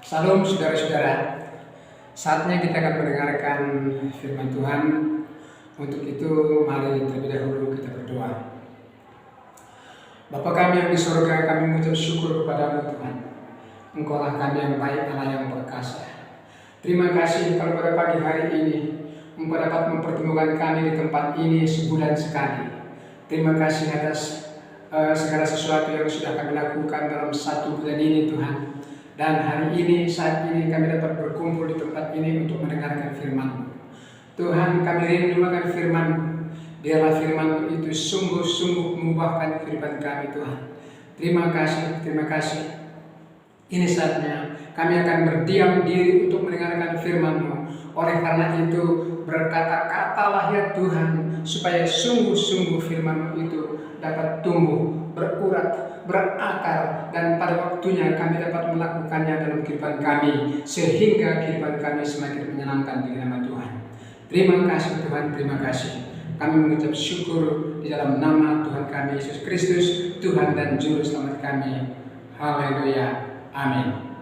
Salam saudara-saudara, saatnya kita akan mendengarkan firman Tuhan. Untuk itu mari terlebih dahulu kita berdoa. Bapa kami yang di surga, kami mengucap syukur kepadamu Tuhan. Engkaulah kami yang baik, Allah yang perkasa. Terima kasih kalau pada pagi hari ini Engkau dapat mempertemukan kami di tempat ini sebulan sekali. Terima kasih atas segala sesuatu yang sudah kami lakukan dalam satu bulan ini Tuhan. Dan hari ini, saat ini kami dapat berkumpul di tempat ini untuk mendengarkan firman-Mu. Tuhan, kami rindu akan firman-Mu. Biarlah firman-Mu itu sungguh-sungguh mengubahkan kehidupan kami Tuhan. Terima kasih, terima kasih. Ini saatnya kami akan berdiam diri untuk mendengarkan firman-Mu. Oleh karena itu berkata-katalah ya Tuhan, supaya sungguh-sungguh firman-Mu itu dapat tumbuh, berurat, berakar, dan pada waktunya kami dapat melakukannya dalam kehidupan kami, sehingga kehidupan kami semakin menyenangkan di nama Tuhan. Terima kasih Tuhan, terima kasih. Kami mengucap syukur di dalam nama Tuhan kami Yesus Kristus, Tuhan dan Juru Selamat kami. Haleluya, amin.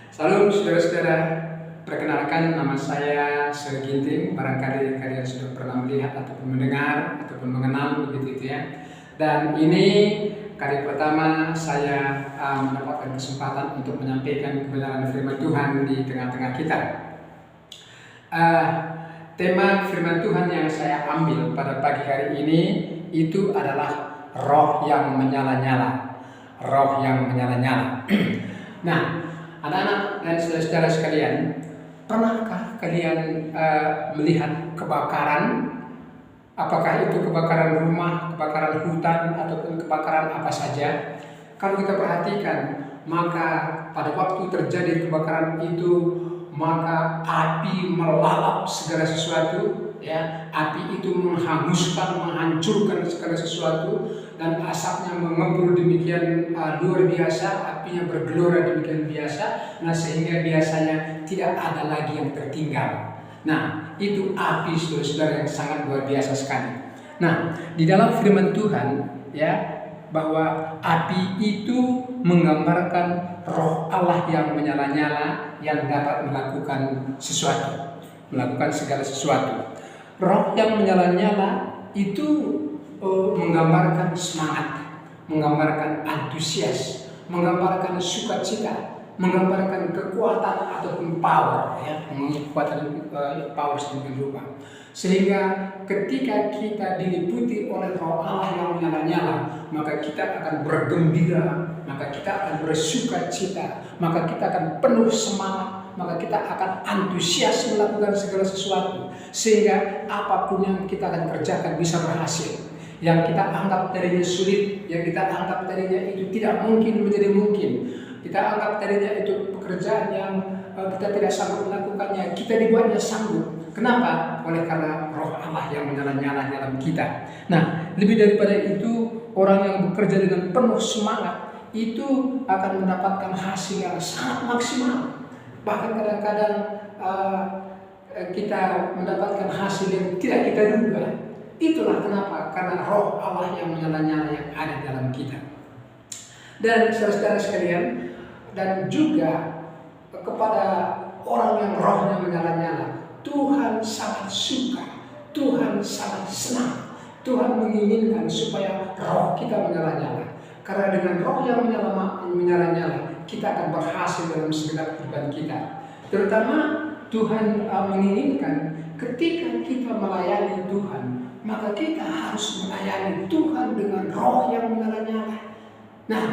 Salam saudara-saudara. Perkenalkan, nama saya Sir Ginting. Barangkali kalian sudah pernah melihat ataupun mendengar ataupun mengenal begitu ya. Dan ini kali pertama saya mendapatkan kesempatan untuk menyampaikan kebenaran firman Tuhan di tengah-tengah kita. Tema firman Tuhan yang saya ambil pada pagi hari ini itu adalah roh yang menyala-nyala. Roh yang menyala-nyala. Nah, anak-anak dan saudara-saudara sekalian, pernahkah kalian melihat kebakaran? Apakah itu kebakaran rumah, kebakaran hutan, ataupun kebakaran apa saja? Kalau kita perhatikan, maka pada waktu terjadi kebakaran itu, maka api melalap segala sesuatu, ya. Api itu menghanguskan, menghancurkan segala sesuatu, dan asapnya mengepul demikian luar biasa, apinya bergelora demikian biasa, nah sehingga biasanya tidak ada lagi yang tertinggal. Nah, itu api saudara-saudara yang sangat luar biasa sekali. Nah, di dalam firman Tuhan ya, bahwa api itu menggambarkan roh Allah yang menyala-nyala yang dapat melakukan sesuatu, melakukan segala sesuatu. Roh yang menyala-nyala itu menggambarkan semangat, menggambarkan antusias, menggambarkan sukacita, menggambarkan kekuatan ataupun power, ya, kekuatan power sedemikian rupa. Sehingga ketika kita diliputi oleh roh Allah yang menyala-nyala, maka kita akan bergembira, maka kita akan bersukacita, maka kita akan penuh semangat, maka kita akan antusias melakukan segala sesuatu, sehingga apapun yang kita akan kerjakan bisa berhasil. Yang kita anggap tadinya sulit, yang kita anggap tadinya itu tidak mungkin menjadi mungkin. Kita anggap tadinya itu pekerjaan yang kita tidak sanggup melakukannya, kita dibuatnya sanggup. Kenapa? Oleh karena roh Allah yang menyala-nyala dalam kita. Nah, lebih daripada itu, orang yang bekerja dengan penuh semangat itu akan mendapatkan hasil yang sangat maksimal. Bahkan kadang-kadang kita mendapatkan hasil yang tidak kita duga. Itulah kenapa, karena roh Allah yang menyala-nyala yang ada dalam kita. Dan saudara-saudara sekalian, dan juga kepada orang yang rohnya menyala-nyala, Tuhan sangat suka, Tuhan sangat senang, Tuhan menginginkan supaya roh kita menyala-nyala. Karena dengan roh yang menyala-nyala, kita akan berhasil dalam segala kehidupan kita. Terutama Tuhan menginginkan ketika kita melayani Tuhan, maka kita harus melayani Tuhan dengan roh yang menyala-nyala. Nah,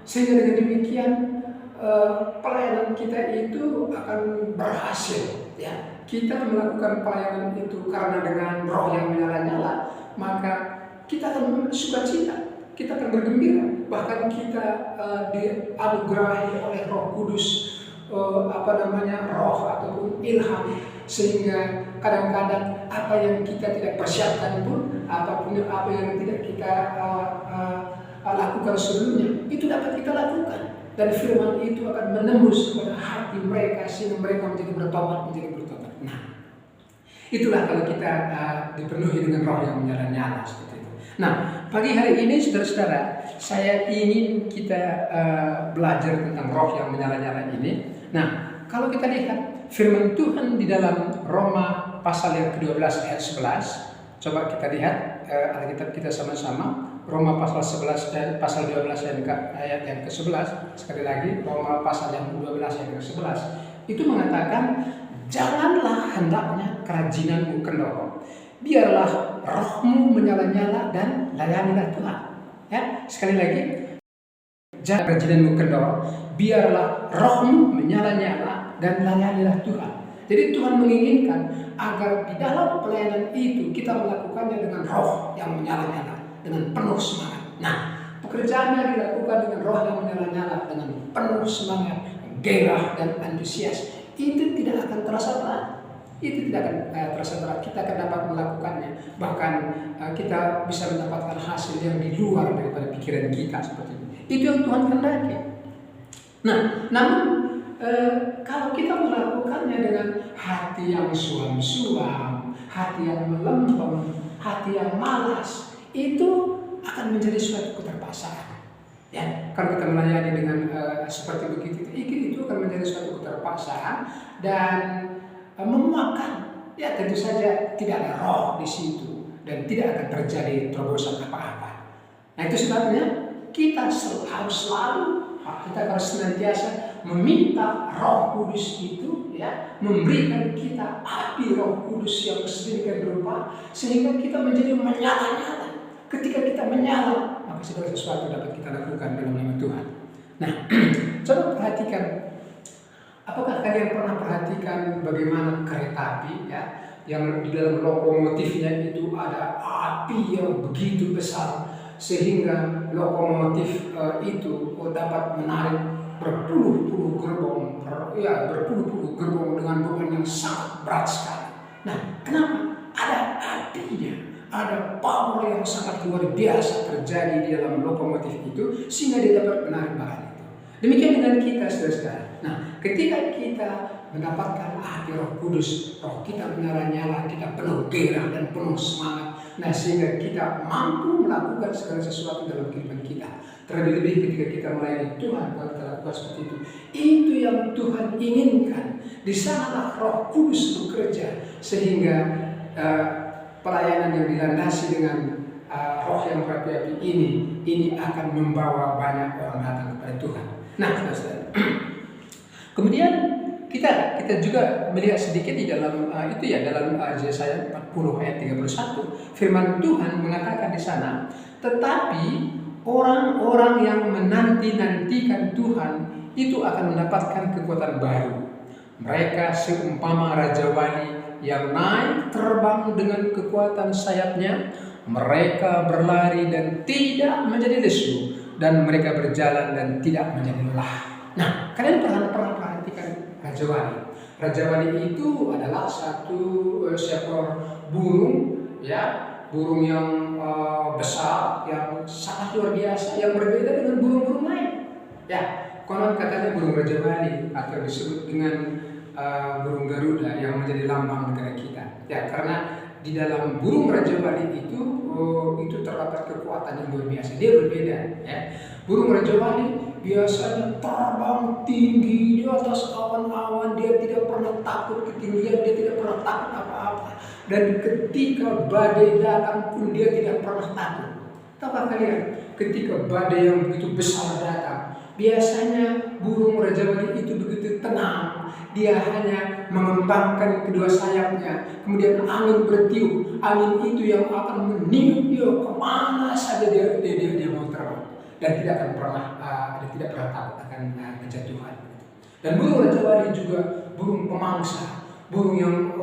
sehingga dengan demikian pelayanan kita itu akan berhasil, ya. Kita melakukan pelayanan itu karena dengan roh yang menyala-nyala, maka kita akan sukacita, kita akan bergembira, bahkan kita dianugerahi oleh Roh Kudus, roh ataupun ilham, sehingga kadang-kadang apa yang kita tidak persiapkan pun, apa yang tidak kita lakukan sebelumnya, itu dapat kita lakukan. Dan firman itu akan menembus kepada hati mereka, sehingga mereka menjadi bertobat. Nah, itulah kalau kita dipenuhi dengan roh yang menyala-nyala seperti itu. Nah, pagi hari ini saudara-saudara, saya ingin kita belajar tentang roh yang menyala-nyala ini. Nah, kalau kita lihat firman Tuhan di dalam Roma pasal yang ke-12 ayat 11, coba kita lihat Alkitab kita sama-sama. Roma pasal 11 dan pasal 12 ayat yang ke-11. Sekali lagi, Roma pasal yang ke-12 ayat ke-11. Itu mengatakan, janganlah hendaknya kerajinanmu kendor. Biarlah rohmu menyala-nyala dan layanilah Tuhan. Ya, sekali lagi, jangan kerajinanmu kendor, biarlah rohmu menyala-nyala dan layanilah Tuhan. Jadi Tuhan menginginkan agar di dalam pelayanan itu kita melakukannya dengan roh yang menyala-nyala, dengan penuh semangat. Nah, pekerjaannya dilakukan dengan roh yang menyala-nyala, dengan penuh semangat, gairah dan antusias. Itu tidak akan terasa berat. Itu tidak akan terasa berat. Kita akan dapat melakukannya. Bahkan kita bisa mendapatkan hasil yang di luar daripada pikiran kita seperti itu. Itu yang Tuhan kehendaki. Nah, namun kalau kita melakukannya dengan hati yang suam-suam, hati yang melempem, hati yang malas, itu akan menjadi suatu keterpaksaan. Ya, kalau kita melayani dengan seperti begitu, itu akan menjadi suatu keterpaksaan dan memuakkan. Ya, tentu saja tidak ada roh di situ dan tidak akan terjadi terobosan apa-apa. Nah, itu sebabnya kita harus senantiasa meminta Roh Kudus itu, ya, memberikan kita api Roh Kudus yang sedemikian rupa sehingga kita menjadi menyala-nyala. Ketika kita menyala, maka segala sesuatu dapat kita lakukan dalam nama Tuhan. Nah, coba perhatikan. Apakah kalian pernah perhatikan bagaimana kereta api, ya, yang di dalam lokomotifnya itu ada api yang begitu besar sehingga lokomotif itu dapat menarik berpuluh-puluh gerbong, berpuluh-puluh gerbong dengan beban yang sangat berat sekali. Nah, kenapa? Ada apinya, ada power yang sangat luar biasa terjadi di dalam lokomotif itu sehingga dia dapat menarik barang itu. Demikian dengan kita, saudara-saudara. Nah, ketika kita mendapatkan api Roh Kudus, roh kita menyala-nyala, kita penuh gairah dan penuh semangat. Nah, sehingga kita mampu melakukan segala sesuatu dalam kehidupan kita. Terlebih-lebih ketika kita melayani Tuhan, kalau kita lakukan seperti itu. Itu yang Tuhan inginkan. Di sanalah Roh Kudus bekerja sehingga pelayanan yang dilandasi dengan roh yang berapi-api ini akan membawa banyak orang datang kepada Tuhan. Nah, saudara. Kemudian kita juga melihat sedikit di dalam dalam Yesaya 40 ayat 31, firman Tuhan mengatakan di sana, tetapi orang-orang yang menanti-nantikan Tuhan itu akan mendapatkan kekuatan baru. Mereka seumpama raja wali yang naik terbang dengan kekuatan sayapnya. Mereka berlari dan tidak menjadi lesu, dan mereka berjalan dan tidak menjadi lelah. Nah, kalian pernah perhatikan raja wali? Raja wali itu adalah satu seekor burung, ya, burung yang besar, yang sangat luar biasa, yang berbeda dengan burung-burung lain. Ya, konon katanya burung raja wali atau disebut dengan burung Garuda yang menjadi lambang negara kita. Ya, karena di dalam burung raja wali itu terdapat kekuatan yang luar biasa. Dia berbeda, ya. Burung raja wali biasanya terbang tinggi di atas awan-awan. Dia tidak pernah takut ketinggian, dia tidak pernah takut apa-apa. Dan ketika badai datang pun dia tidak pernah takut. Tahukah kalian, ketika badai yang begitu besar datang, biasanya burung raja wali itu begitu tenang. Dia hanya mengembangkan kedua sayapnya, kemudian angin bertiup. Angin itu yang akan meniup dia kemana saja dia mau terbang, dan tidak akan pernah takut akan kejatuhan. Dan burung raja wali juga burung pemangsa, burung yang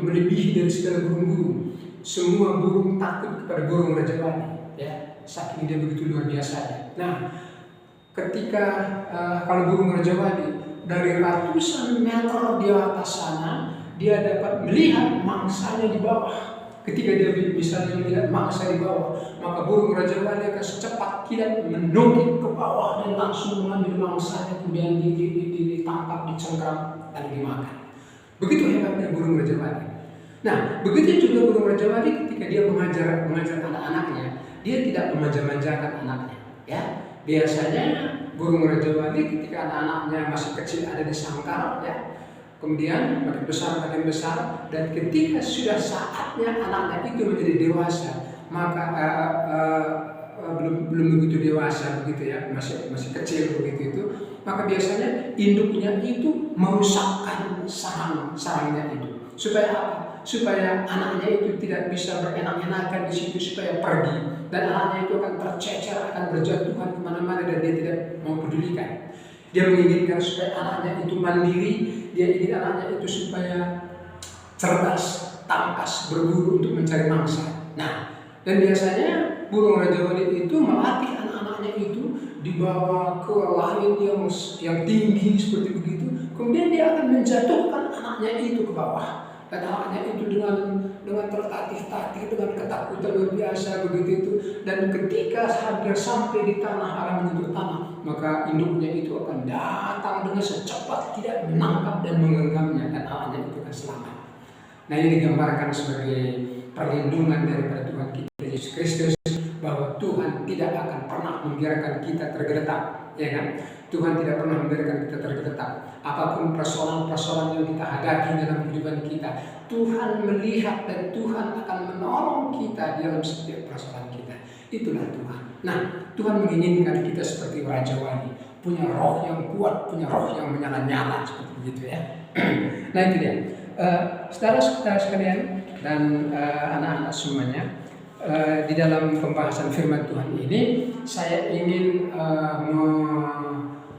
melebihi dari segala burung-burung. Semua burung takut kepada burung raja wali, ya, saking dia begitu luar biasa. Nah, ketika kalau burung raja wali dari ratusan meter di atas sana, dia dapat melihat mangsanya di bawah. Ketika dia misalnya melihat mangsa di bawah, maka burung raja wali akan secepat kilat menukik ke bawah dan langsung mengambil mangsanya, kemudian ditangkap, dicengkram, dan dimakan. Begitu hebatnya burung raja wali. Nah, begitu juga guru Raja Wali ketika dia mengajar anak-anaknya, dia tidak memanja-manjakan anaknya. Ya, biasanya guru Raja Wali ketika anak-anaknya masih kecil ada di sangkar, ya, kemudian makin besar, dan ketika sudah saatnya anaknya itu menjadi dewasa, maka belum begitu dewasa begitu ya, masih kecil begitu itu, maka biasanya induknya itu merusakkan sarangnya itu. Supaya apa? Supaya anaknya itu tidak bisa berenak-enakan di situ, supaya pergi, dan anaknya itu akan tercecer, akan berjatuhan kemana-mana, dan dia tidak mau pedulikan. Dia menginginkan supaya anaknya itu mandiri, dia ingin anaknya itu supaya cerdas, tangkas, berburu untuk mencari mangsa. Nah, dan biasanya burung Raja Wali itu melatih anak-anaknya itu dibawa ke langit yang tinggi seperti begitu. Kemudian dia akan menjatuhkan anaknya itu ke bawah. Dan anaknya itu dengan tertatih-tatih, dengan ketakutan luar biasa begitu itu. Dan ketika hampir sampai di tanah, akan menyentuh tanah, maka induknya itu akan datang dengan secepat, tidak menangkap dan menggenggamnya, dan anaknya itu akan selamat. Nah, ini digambarkan sebagai perlindungan daripada Tuhan kita Yesus Kristus, bahwa Tuhan tidak akan pernah membiarkan kita tergeletak, ya kan? Tuhan tidak pernah membiarkan kita tergeletak. Apapun persoalan-persoalan yang kita hadapi dalam kehidupan kita, Tuhan melihat dan Tuhan akan menolong kita dalam setiap persoalan kita. Itulah Tuhan. Nah, Tuhan menginginkan kita seperti Raja Wali, punya roh yang kuat, punya roh yang menyala-nyala seperti itu ya. Nah, itu dia. Saudara-saudara sekalian dan anak-anak semuanya, di dalam pembahasan firman Tuhan ini saya ingin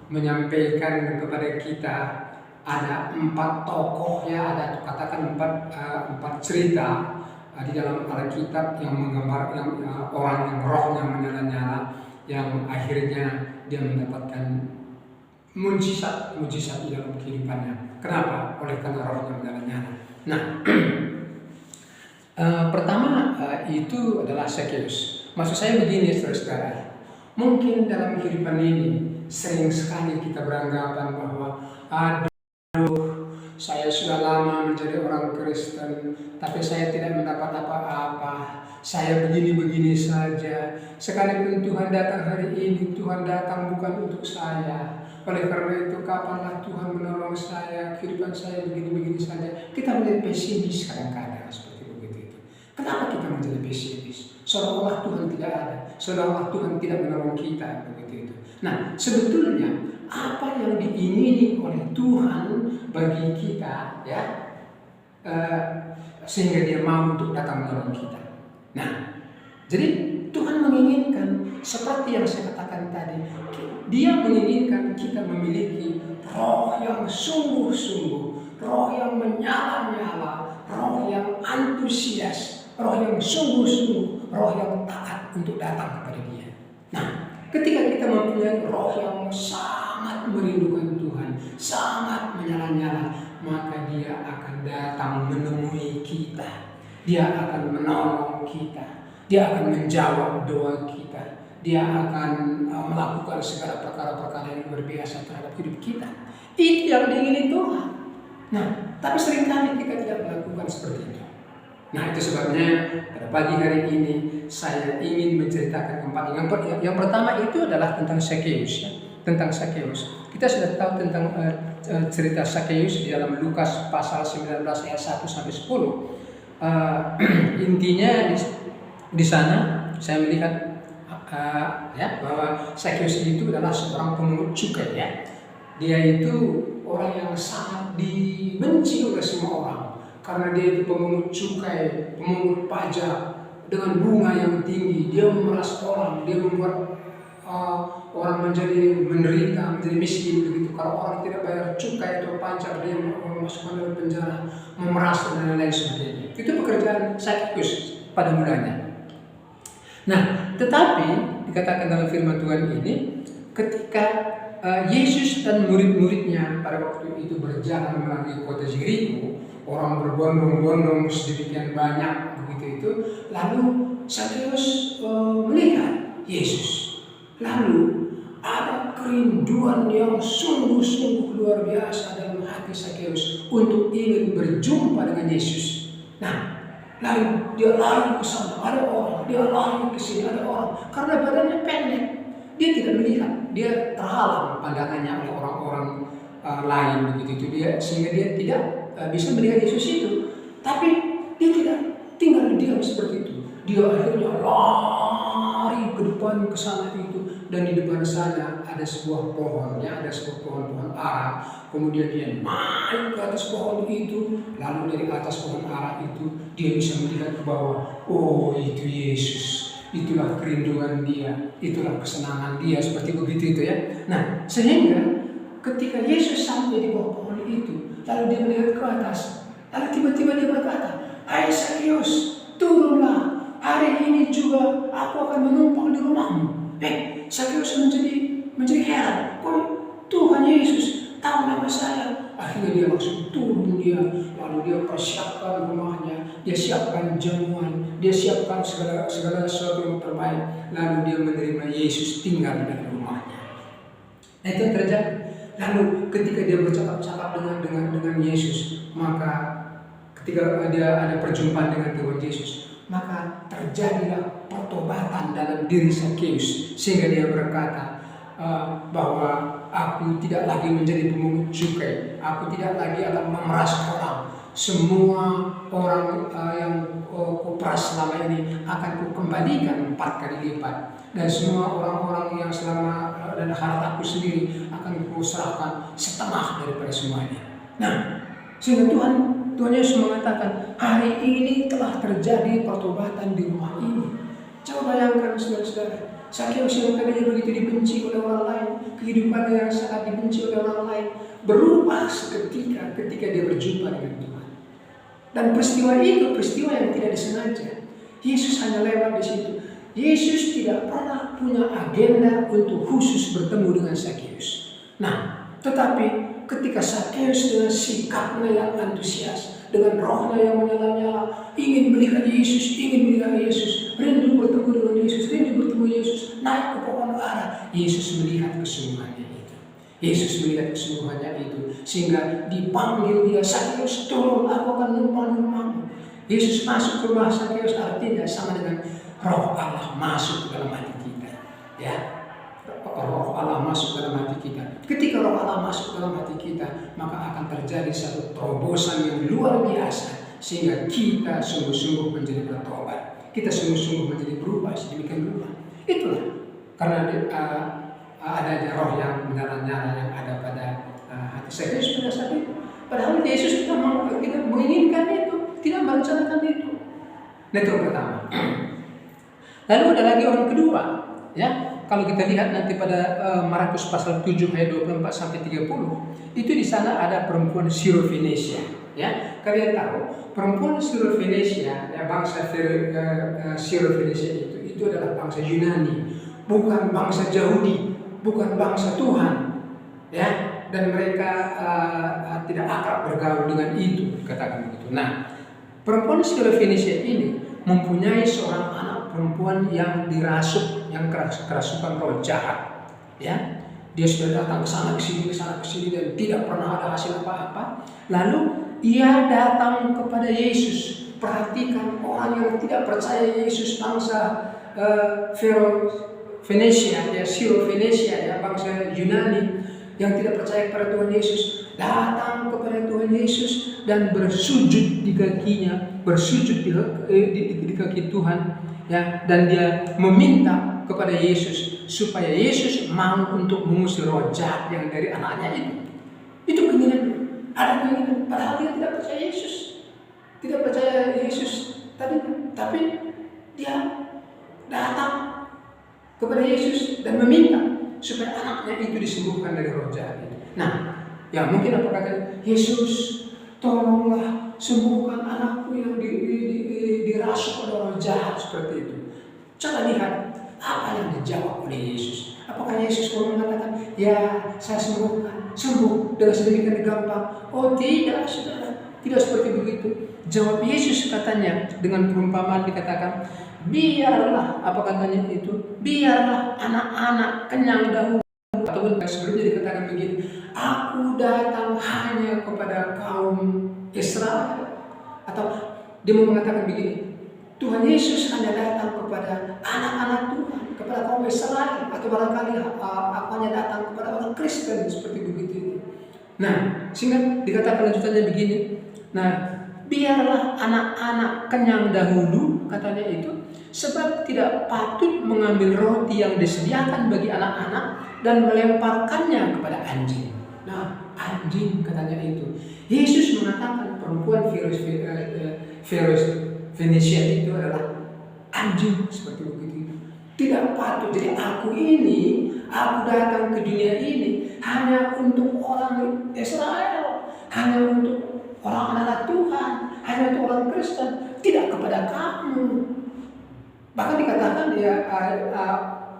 menyampaikan kepada kita ada 4 tokoh ya, ada katakan 4 cerita di dalam Alkitab yang menggambar orang yang rohnya menyala-nyala, yang akhirnya dia mendapatkan mujizat di dalam kehidupannya. Kenapa? Oleh karena rohnya menyala-nyala. Nah, pertama itu adalah Zakheus. Maksud saya begini, saudara-saudara, mungkin dalam kehidupan ini sering sekali kita beranggapan bahwa saya sudah lama menjadi orang Kristen, tapi saya tidak mendapat apa-apa. Saya begini-begini saja. Sekalipun Tuhan datang hari ini, Tuhan datang bukan untuk saya. Oleh karena itu, kapanlah Tuhan menolong saya? Kehidupan saya begini-begini saja. Kita menjadi pesimis kadang-kadang seperti begitu itu. Kenapa kita menjadi pesimis? Seolah-olah Tuhan tidak ada, seolah-olah Tuhan tidak menolong kita begitu itu. Nah, sebetulnya apa yang diingini oleh Tuhan bagi kita, ya, sehingga Dia mau untuk datang menolong kita. Nah, jadi Tuhan menginginkan seperti yang saya katakan tadi, Dia menginginkan kita memiliki roh yang sungguh-sungguh, roh yang menyala-nyala, roh yang antusias, roh yang sungguh-sungguh, roh yang taat untuk datang kepada Dia. Nah, ketika kita mempunyai roh yang sangat merindukan Tuhan, sangat menyala-nyala, maka Dia akan datang menemui kita. Dia akan menolong kita. Dia akan menjawab doa kita. Dia akan melakukan segala perkara-perkara yang luar biasa terhadap hidup kita. Itu yang diingini Tuhan. Nah, tapi seringkali kita tidak melakukan seperti itu. Nah, itu sebabnya pada pagi hari ini saya ingin menceritakan yang pertama itu adalah tentang Zakheus, ya. Tentang Zakheus. Kita sudah tahu tentang cerita Zakheus di dalam Lukas pasal 19 ayat 1 sampai 10. Intinya di sana saya melihat ya, bahwa Zakheus itu adalah seorang pemungut cukai, ya. Dia itu orang yang sangat dibenci oleh semua orang karena dia itu pemungut cukai, pemungut pajak dengan bunga yang tinggi. Dia memeras orang, dia membuat orang menjadi menderita, menjadi miskin begitu. Kalau orang tidak bayar cukai atau pajak, dia memasukkan dalam penjara, memeras dan lain sebagainya. Itu pekerjaan Zakheus pada mulanya. Nah, tetapi dikatakan dalam firman Tuhan ini, ketika Yesus dan murid-muridnya pada waktu itu berjalan melalui kota Yeriko, orang berbondong-bondong sedemikian banyak begitu itu, lalu Zakheus melihat Yesus. Lalu ada kerinduan yang sungguh-sungguh luar biasa dalam hati Zakheus untuk ingin berjumpa dengan Yesus. Nah, lalu dia lari ke sana, ada orang, dia lari ke sini, ada orang. Karena badannya pendek, dia tidak melihat, dia terhalang pandangannya oleh orang-orang lain begitu dia, sehingga dia tidak bisa melihat Yesus itu. Tapi dia tidak tinggal diam seperti itu. Dia akhirnya lari ke depan ke sana itu, dan di depan sana ada sebuah pohon, ya, ada sebuah pohon ara. Kemudian dia naik ke atas pohon itu, lalu dari atas pohon ara itu dia bisa melihat ke bawah. Oh, itu Yesus. Itulah kerinduan dia, itulah kesenangan dia, seperti begitu itu ya. Nah, sehingga ketika Yesus sampai di bawah pohon itu, lalu dia melihat ke atas, lalu tiba-tiba dia berkata, "Hai Sakeus, turunlah. Hari ini juga aku akan menumpang di rumahmu." Sakeus menjadi heran. Kok Tuhan Yesus tahu nama saya? Akhirnya dia langsung turun lalu dia persiapkan rumahnya, dia siapkan jamuan, dia siapkan segala sesuatu yang terbaik, lalu dia menerima Yesus tinggal di dalam rumahnya. Nah, itu yang terjadi. Lalu ketika dia bercakap-cakap dengan Yesus, maka ketika dia ada perjumpaan dengan Tuhan Yesus, maka terjadilah pertobatan dalam diri Sakeus, sehingga dia berkata bahwa aku tidak lagi menjadi pemungut cukai, aku tidak lagi akan memeras orang. Semua orang yang kuperas selama ini akan kukembalikan 4 kali lipat, dan semua orang-orang yang selama dan hartaku sendiri akan kuserahkan setengah daripada semuanya. Nah, sehingga Tuhan Yesus mengatakan, hari ini telah terjadi pertobatan di rumah ini. Coba bayangkan saudara-saudara, Sakeus yang tadinya begitu dibenci oleh orang lain, kehidupannya yang sangat dibenci oleh orang lain, berubah seketika ketika dia berjumpa dengan Tuhan. Dan peristiwa itu peristiwa yang tidak disengaja. Yesus hanya lewat di situ. Yesus tidak pernah punya agenda untuk khusus bertemu dengan Sakeus. Nah, tetapi ketika Sakeus dengan sikapnya yang antusias, dengan rohnya yang menyala-nyala, ingin melihat Yesus, rindu bertemu dengan Yesus, rindu bertemu Yesus, naik ke pohon ara, Yesus melihat kesungguhannya itu. Yesus melihat kesungguhannya itu, sehingga dipanggil dia, "Sakeus, turun, aku akan numpang di rumahmu." Yesus masuk ke rumah Sakeus, artinya sama dengan Roh Allah masuk ke dalam hati kita, ya. Roh Allah masuk dalam hati kita. Ketika Roh Allah masuk dalam hati kita, maka akan terjadi satu terobosan yang luar biasa, sehingga kita sungguh-sungguh menjadi bertobat, kita sungguh-sungguh menjadi berubah sedemikian rupa. Itulah karena adanya roh yang menyala-nyala yang ada pada hati Sakeus pada saat itu. Padahal Yesus tidak menginginkan itu, tidak merencanakan itu. Nah, itu yang pertama. Lalu ada lagi orang kedua, ya. Kalau kita lihat nanti pada Markus pasal 7 ayat 24 sampai 30, itu di sana ada perempuan Syro-Fenisia, ya. Kalian tahu, perempuan Syro-Fenisia, ya, bangsa Syro-Fenisia itu adalah bangsa Yunani, bukan bangsa Yahudi, bukan bangsa Tuhan, ya. Dan mereka tidak akrab bergaul dengan itu, katakan begitu. Nah, perempuan Syro-Fenisia ini mempunyai seorang anak perempuan yang dirasuk, yang kerasukan roh jahat, ya. Dia sudah datang ke sana ke sini dan tidak pernah ada hasil apa-apa. Lalu ia datang kepada Yesus. Perhatikan, orang yang tidak percaya Yesus, bangsa Fenisia, ya, Syro-Fenisia, ya, bangsa Yunani yang tidak percaya kepada Tuhan Yesus, datang kepada Tuhan Yesus dan bersujud di kakinya, bersujud di kaki Tuhan, ya, dan dia meminta kepada Yesus supaya Yesus mau untuk mengusir roh jahat yang dari anaknya itu. Itu keinginan, ada keinginan, padahal dia tidak percaya Yesus, tidak percaya Yesus tapi dia datang kepada Yesus dan meminta supaya anaknya itu disembuhkan dari roh jahat itu. Nah, ya mungkin apa kata Yesus, tolonglah sembuhkan anakku yang dirasuk oleh roh jahat seperti itu. Coba lihat apa yang dijawab oleh Yesus. Apakah Yesus mengatakan, "Ya, saya sembuh dengan sedemikian gampang"? Oh tidak, saudara, tidak seperti begitu. Jawab Yesus katanya dengan perumpamaan, dikatakan, biarlah, apa katanya itu? Biarlah anak-anak kenyang dahulu. Ataupun sebelumnya dikatakan begini, "Aku datang hanya kepada kaum Israel," atau Dia mau mengatakan begini, Tuhan Yesus hanya datang kepada anak-anak Tuhan, kepada kaum Israel, atau barangkali hanya datang kepada orang Kristen seperti begitu. Nah, sehingga dikatakan lanjutannya begini. Nah, biarlah anak-anak kenyang dahulu, katanya itu, sebab tidak patut mengambil roti yang disediakan bagi anak-anak dan melemparkannya kepada anjing. Nah, anjing katanya itu. Yesus mengatakan perempuan virus Venesia itu adalah anjing seperti begitu. Tidak patut. Jadi aku datang ke dunia ini hanya untuk orang Israel, hanya untuk orang anak Tuhan, hanya untuk orang Kristen, tidak kepada kamu. Bahkan dikatakan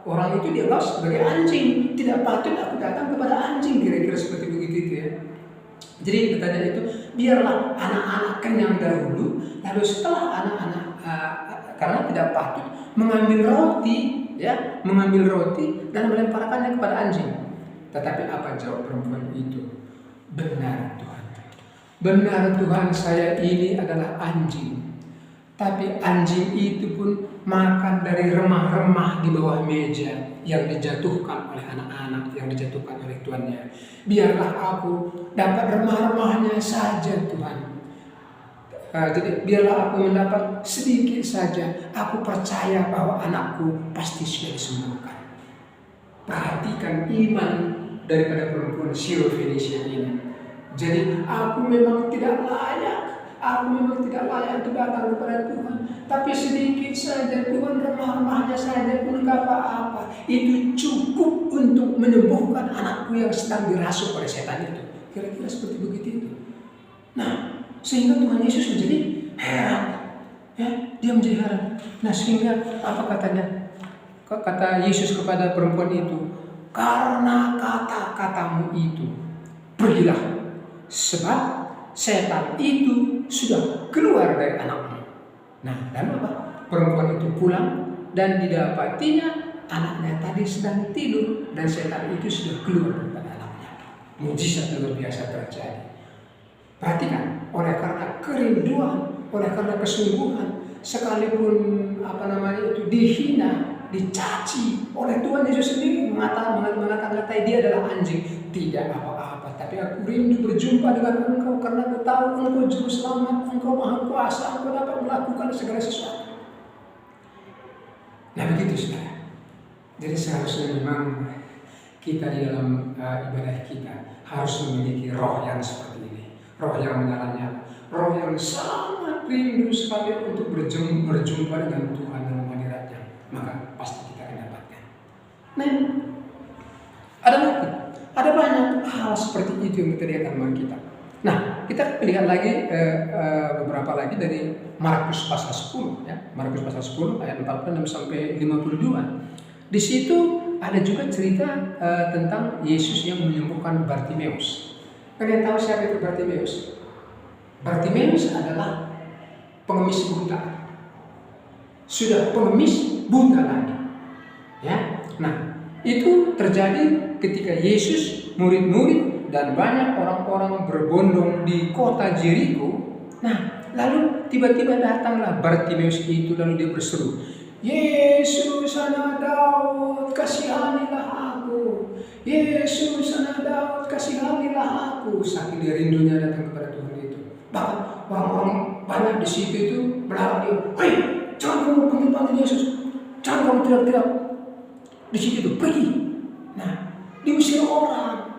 orang itu dianggap sebagai anjing. Tidak patut aku datang kepada anjing, kira-kira seperti begitu itu ya. Jadi katanya itu, biarlah anak-anak kenyang dahulu, lalu setelah anak-anak karena tidak patut mengambil roti dan melemparkannya kepada anjing. Tetapi apa jawab perempuan itu? Benar Tuhan. Benar Tuhan, saya ini adalah anjing. Tapi anjing itu pun makan dari remah-remah di bawah meja yang dijatuhkan oleh anak-anak, yang dijatuhkan oleh tuannya. Biarlah aku dapat remah-remahnya saja Tuhan. Jadi biarlah aku mendapat sedikit saja. Aku percaya bahwa anakku pasti sudah disembuhkan. Perhatikan iman daripada perempuan Syro-Fenisia ini. Jadi aku memang tidak layak untuk datang kepada Tuhan. Tapi sedikit saja Tuhan, remah-remahnya saja pun gak apa-apa. Itu cukup untuk menyembuhkan anakku yang sedang dirasuk oleh setan itu. Kira-kira seperti begitu itu. Nah, sehingga Tuhan Yesus menjadi heran. Ya, dia menjadi heran. Nah, sehingga apa katanya? Kata Yesus kepada perempuan itu, karena kata-katamu itu, pergilah. Sebab setan itu sudah keluar dari anakmu. Nah, dan apa? Perempuan itu pulang dan didapatinya anaknya tadi sedang tidur dan setan itu sudah keluar dari anaknya. Mujizat luar biasa terjadi. Perhatikan, oleh karena kerinduan, oleh karena kesungguhan, sekalipun dihina, dicaci oleh Tuhan Yesus sendiri, mengatakan dia adalah anjing, tidak apa-apa. Tapi aku rindu berjumpa dengan Engkau karena aku tahu Engkau juru selamat, Engkau maha kuasa, Engkau dapat melakukan segala sesuatu. Nah begitu saudara. Jadi seharusnya memang kita di dalam ibadah kita harus memiliki roh yang seperti ini, roh yang menyala-nyala, roh yang sangat rindu sekali untuk berjumpa dengan Tuhan dalam hadiratnya. Maka pasti kita akan dapatkan. Nah, ada banyak hal seperti itu yang terlihat dalam kita. Nah, kita lihat lagi beberapa lagi dari Markus pasal 10 ya. Markus pasal 10 ayat 46 sampai 52. Di situ ada juga cerita tentang Yesus yang menyembuhkan Bartimeus. Kalian tahu siapa itu Bartimeus? Bartimeus adalah pengemis buta. Sudah pengemis buta lagi. Ya. Nah, itu terjadi ketika Yesus, murid-murid dan banyak orang-orang berbondong di kota Jeriko. Nah, lalu tiba-tiba datanglah Bartimeus itu, lalu dia berseru, Yesus anak Daud, kasihanilah aku. Yesus anak Daud, kasihanilah aku. Saking dia rindunya datang kepada Tuhan itu. Bahkan orang-orang banyak di situ itu melarang dia, hei, jangan kamu panggil Yesus, jangan kamu teriak-teriak. Di situ itu pergi. Nah, diusir orang,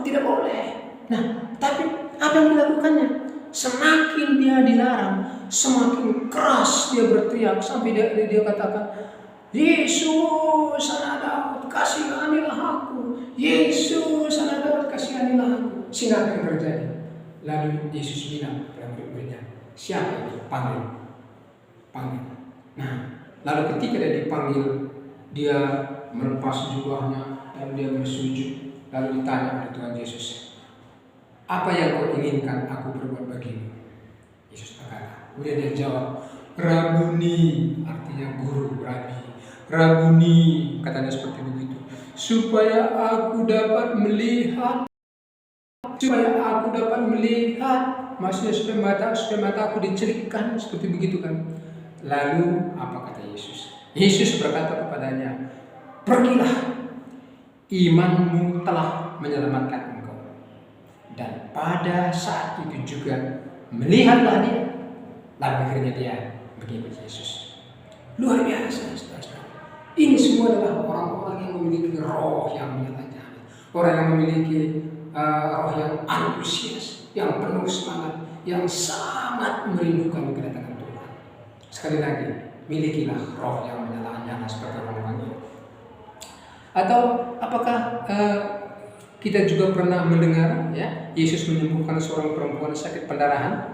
tidak boleh. Nah, tapi apa yang dilakukannya? Semakin dia dilarang, semakin keras dia berteriak sampai dia katakan, Yesus anak Daud, kasihanilah aku. Yesus anak Daud, kasihanilah aku. Sehingga apa yang terjadi? Lalu Yesus bilang kepada murid-muridnya, siapa itu? Panggil. Nah, lalu ketika dia dipanggil, dia melepas jubahnya dan dia bersujud. Lalu ditanya oleh Tuhan Yesus, apa yang kau inginkan aku berbuat bagimu? Yesus berkata, kemudian dia jawab, Rabuni, artinya guru, Rabi. Rabuni, katanya seperti begitu, supaya aku dapat melihat supaya aku dapat melihat, maksudnya supaya mata aku dicelikkan, seperti begitu kan. Lalu apa kata Yesus? Yesus berkata kepadanya, pergilah, imanmu telah menyelamatkan engkau. Dan pada saat itu juga melihatlah dia. Lalu akhirnya dia mengikut Yesus. Luar biasa, saudara. Ini semua adalah orang-orang yang memiliki roh yang menyala-nyala, orang yang memiliki roh yang antusias, yang penuh semangat, yang sangat merindukan kedatangan Tuhan. Sekali lagi, milikilah roh yang menyala-nyala seperti orang-orang ini. Atau apakah kita juga pernah mendengar ya Yesus menyembuhkan seorang perempuan sakit pendarahan?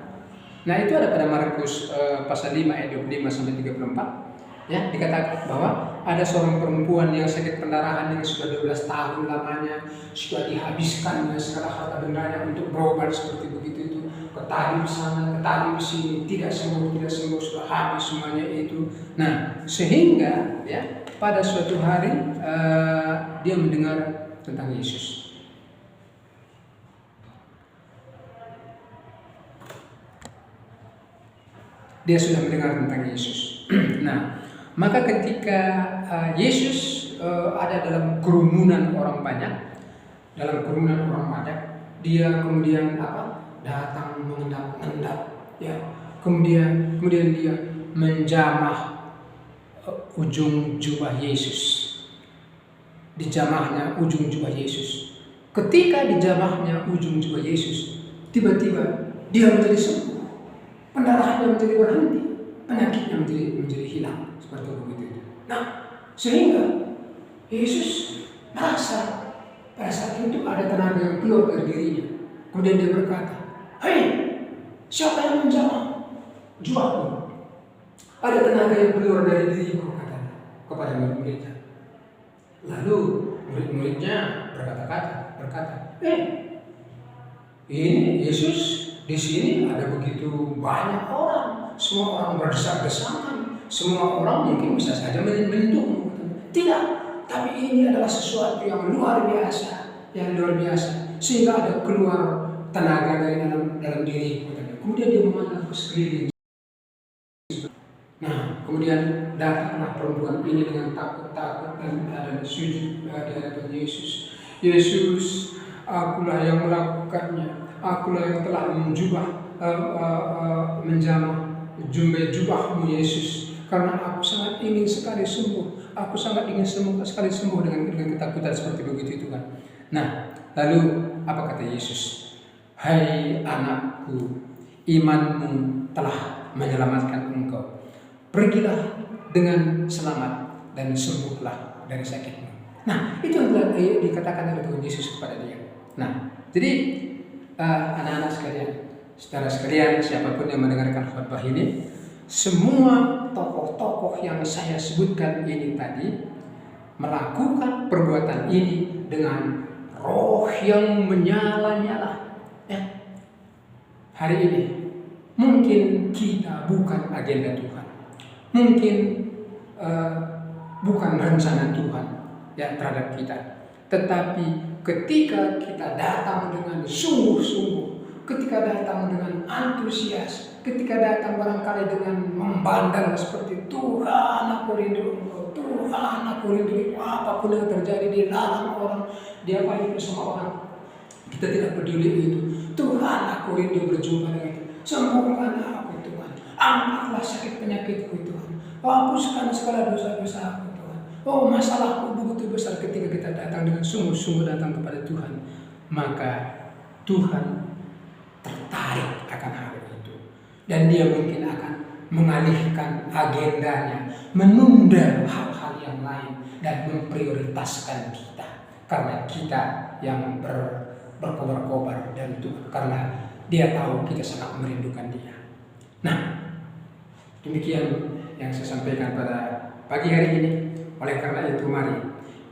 Nah, itu ada pada Markus pasal 5 ayat 25 sampai 34. Ya, dikatakan bahwa ada seorang perempuan yang sakit pendarahan yang sudah 12 tahun lamanya, sudah dihabiskannya segala harta bendanya untuk berobat seperti begitu itu, ke tabib sana, ke tabib sini, tidak sembuh, sudah habis semuanya itu. Nah, sehingga ya pada suatu hari dia mendengar tentang Yesus. Dia sudah mendengar tentang Yesus. Nah, maka ketika Yesus ada dalam kerumunan orang banyak, dia kemudian datang mengendap-endap, ya. Kemudian dia menjamah ujung jubah Yesus. Dijamahnya ujung jubah Yesus. Ketika dijamahnya ujung jubah Yesus, tiba-tiba dia menjadi sembuh. Pendarahannya menjadi berhenti, penyakitnya menjadi hilang, seperti begitu. Nah, sehingga Yesus merasa pada saat itu ada tenaga yang keluar dari dirinya. Kemudian dia berkata, "Hei, siapa yang menjamah jubahku? Ada tenaga yang keluar dari diriku," katanya kepada murid-muridnya. Lalu murid-muridnya berkata, ini Yesus di sini ada begitu banyak orang, semua orang berdesak-desakan, semua orang mungkin bisa saja menyentuhmu. Tidak, tapi ini adalah sesuatu yang luar biasa, sehingga ada keluar tenaga dari dalam diri. Kemudian dia memandang ke sekeliling. Nah, kemudian datanglah perempuan ini dengan takut-takut dan sujud di hadapan Yesus. Yesus, akulah yang melakukannya. Akulah yang telah menjamah jubahmu Yesus, karena aku sangat ingin sekali sembuh. Aku sangat ingin sekali sembuh dengan ketakutan seperti begitu itu kan. Nah, lalu apa kata Yesus? Hai anakku, imanmu telah menyelamatkan engkau. Pergilah dengan selamat dan sembuhlah dari sakitmu. Nah, itu yang telah dikatakan oleh Tuhan Yesus kepada dia. Nah, jadi anak-anak sekalian, saudara sekalian, siapapun yang mendengarkan khotbah ini, semua tokoh-tokoh yang saya sebutkan ini tadi melakukan perbuatan ini dengan roh yang menyala-nyala. Hari ini mungkin kita bukan agenda Tuhan, mungkin bukan rencana Tuhan ya terhadap kita, tetapi ketika kita datang dengan sungguh-sungguh, ketika datang dengan antusias, ketika datang barangkali dengan membandel seperti Tuhan aku rindu Engkau, Tuhan aku rindu Engkau, apapun yang terjadi di dalam orang, dia paling bersama orang, kita tidak peduli itu. Tuhan aku rindu berjumpa dengan itu. Sembuhkan aku Tuhan, angkatlah sakit penyakitku Tuhan, hapuskan segala dosa-dosa aku. Oh, masalahku begitu besar. Ketika kita datang dengan sungguh-sungguh datang kepada Tuhan, maka Tuhan tertarik akan hal itu, dan dia mungkin akan mengalihkan agendanya, menunda hal-hal yang lain dan memprioritaskan kita, karena kita yang berkobar-kobar dan Tuhan, karena dia tahu kita sangat merindukan dia. Nah, demikian yang saya sampaikan pada pagi hari ini. Oleh karena itu, mari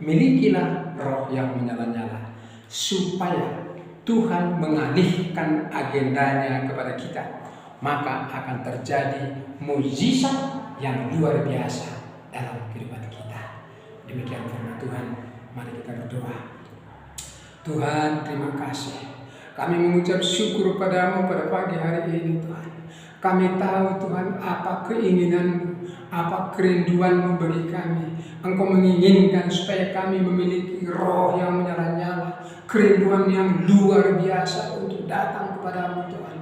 milikilah roh yang menyala-nyala, supaya Tuhan mengalihkan agendanya kepada kita, maka akan terjadi mukjizat yang luar biasa dalam kehidupan kita. Demikian firman Tuhan. Mari kita berdoa. Tuhan, terima kasih. Kami mengucap syukur padamu pada pagi hari ini Tuhan. Kami tahu Tuhan apa keinginanmu, apa kerinduanmu bagi kami. Engkau menginginkan supaya kami memiliki roh yang menyala-nyala, kerinduan yang luar biasa untuk datang kepadamu Tuhan.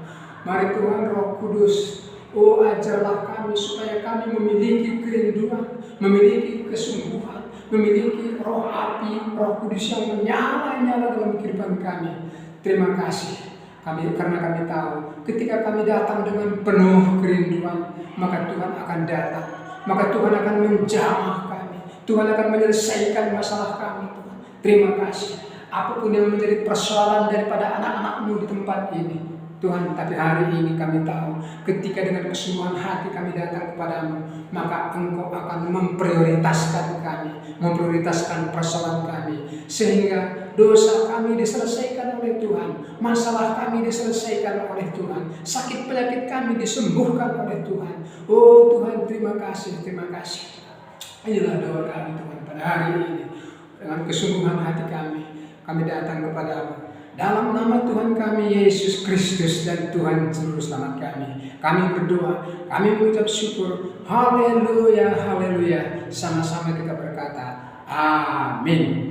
Mari Tuhan Roh Kudus, ajarlah kami supaya kami memiliki kerinduan, memiliki kesungguhan, memiliki roh api, Roh Kudus yang menyala-nyala dalam kehidupan kami. Terima kasih karena kami tahu ketika kami datang dengan penuh kerinduan, maka Tuhan akan datang, maka Tuhan akan menjamah kami, Tuhan akan menyelesaikan masalah kami Tuhan. Terima kasih. Apapun yang menjadi persoalan daripada anak-anak-Mu di tempat ini Tuhan, tapi hari ini kami tahu ketika dengan kesungguhan hati kami datang kepadamu, maka Engkau akan memprioritaskan kami, memprioritaskan persoalan kami, sehingga dosa kami diselesaikan oleh Tuhan, masalah kami diselesaikan oleh Tuhan, sakit penyakit kami disembuhkan oleh Tuhan. Oh Tuhan, terima kasih, terima kasih. Inilah doa kami Tuhan pada hari ini. Dengan kesungguhan hati kami datang kepadamu. Dalam nama Tuhan kami Yesus Kristus dan Tuhan Juru Selamat kami berdoa, kami mengucap syukur. Haleluya, haleluya. Sama-sama kita berkata, amin.